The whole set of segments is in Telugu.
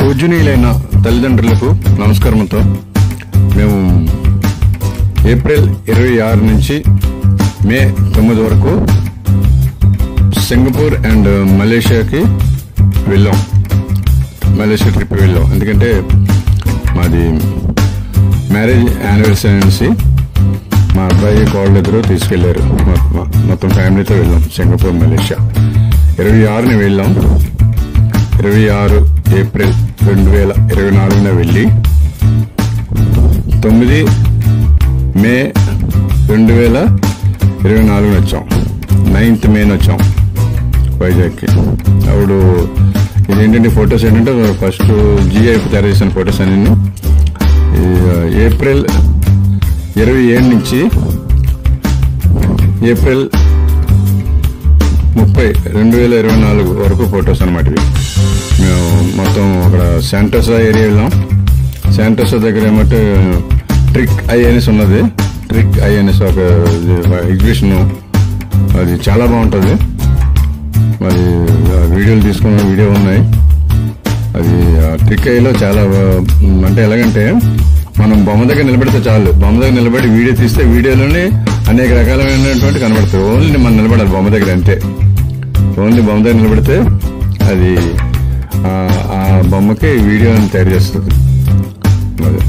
పూజనీయులైన తల్లిదండ్రులకు నమస్కారంతో మేము ఏప్రిల్ 26 నుంచి మే 9 వరకు సింగపూర్ అండ్ మలేషియాకి వెళ్ళాం. మలేషియా ట్రిప్ వెళ్ళాం. ఎందుకంటే మాది మ్యారేజ్ యానివర్సరీ నుంచి మా అబ్బాయి కోళ్ళు ఇద్దరు తీసుకెళ్లారు. మొత్తం ఫ్యామిలీతో వెళ్ళాం సింగపూర్ మలేషియా. 26ని వెళ్ళాం. 26 ఏప్రిల్ 2024 వెళ్ళి 9 మే 2024 వచ్చాం. 9th మేన వచ్చాం వైజాగ్కి. అప్పుడు ఇదేంటంటే ఫొటోస్ ఏంటంటే ఫస్ట్ జిఐ తయారు చేసిన ఫొటోస్ అన్ని ఏప్రిల్ 27 నుంచి ఏప్రిల్ 30, 2024 వరకు ఫొటోస్ అనమాట ఇవి. మేము మొత్తం అక్కడ శాంటోసా ఏరియా వెళ్ళాం. శాంటోసా దగ్గర ఏమంటే ట్రిక్ ఐఎన్ఎస్ ఉన్నది. ట్రిక్ ఐఎన్ఎస్ ఒక ఎగ్జిబిషన్, అది చాలా బాగుంటుంది. మరి వీడియోలు తీసుకున్న వీడియో ఉన్నాయి. అది ట్రిక్ ఐలో చాలా అంటే ఎలాగంటే మనం బొమ్మ దగ్గర నిలబడితే చాలు. బొమ్మ దగ్గర నిలబడి వీడియో తీస్తే వీడియోలోనే అనేక రకాలైనటువంటి కనబడుతుంది. ఓన్లీ మనం నిలబడాలి బొమ్మ దగ్గర, అంతే. ఓన్లీ బొమ్మ దగ్గర నిలబడితే అది ఆ బొమ్మకి వీడియో తయారు చేస్తుంది. అదే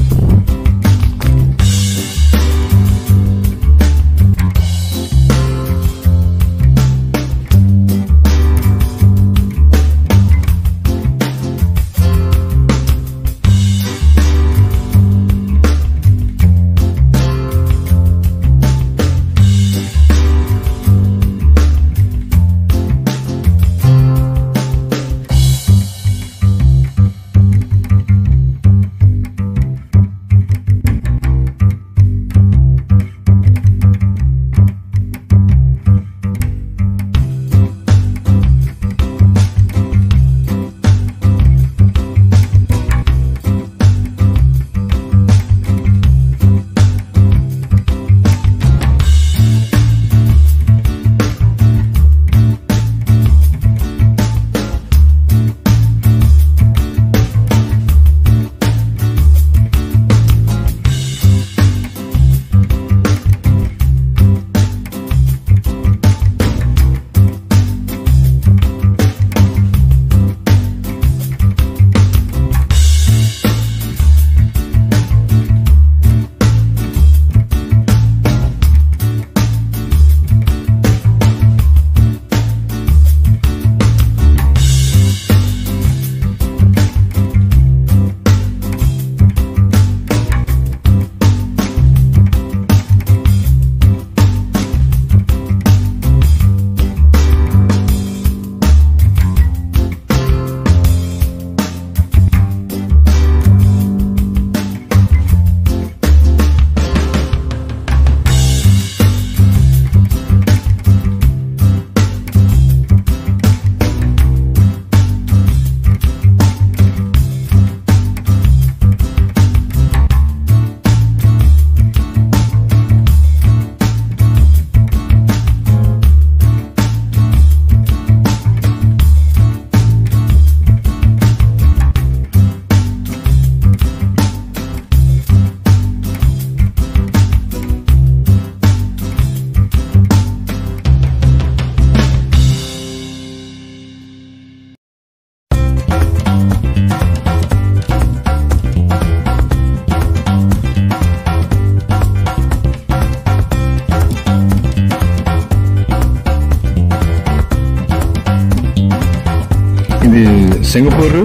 ఇది సింగపూర్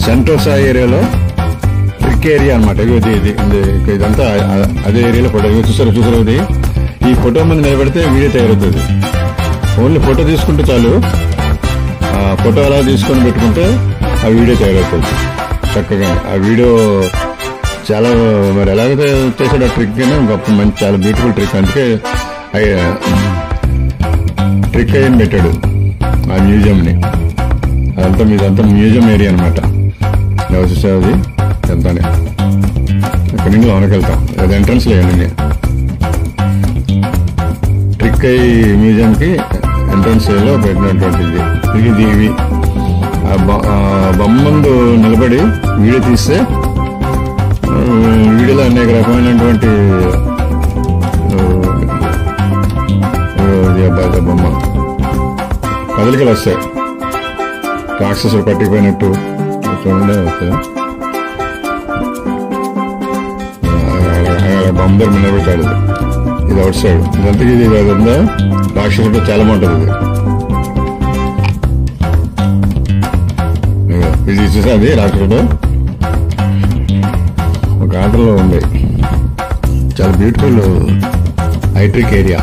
సెంటోసా ఏరియాలో ట్రిక్ ఏరియా అనమాట. ఇదంతా అదే ఏరియాలో ఫోటో చూసారు ఇది. ఈ ఫోటో ముందు నిలబడితే వీడియో తయారవుతుంది. ఓన్లీ ఫోటో తీసుకుంటే చాలు. ఆ ఫోటో అలా తీసుకొని పెట్టుకుంటే ఆ వీడియో తయారవుతుంది చక్కగా. ఆ వీడియో చాలా మరి ఎలాగైతే చేసాడు ఆ ట్రిక్ అని గొప్ప మంచి చాలా బ్యూటిఫుల్ ట్రిక్. అందుకే ట్రిక్ అయ్యని పెట్టాడు ఆ మ్యూజియంని. ఇదంతా మ్యూజియం ఏరియా అనమాట. చూసేది ఎంతనే ఇక్కడ నుంచి లోనకి వెళ్తాం. అది ఎంట్రన్స్ లేదండి. ట్రిక్ అయ్యి మ్యూజియంకి ఎంట్రన్స్ లో పెట్టినటువంటిది. ఇది బొమ్మ ముందు నిలబడి వీడియో తీస్తే వీడియోలో అనేక రకమైనటువంటి బొమ్మ కదలికలు వస్తాయి. రాక్షసులు పట్టిపోయినట్టు చూడండి వస్తాయి. బొమ్మ దగ్గర నిలబెట్టాడు. ఇది అవుట్ సైడ్, ఇదంతా ఇది ఉందా రాక్షసుడు చాలా బాగుంటుంది. ఇది చూసా, అది రాక్షసుడు ఒక ఆటలో ఉంది. చాలా బ్యూటిఫుల్ హైట్రిక్ ఏరియా.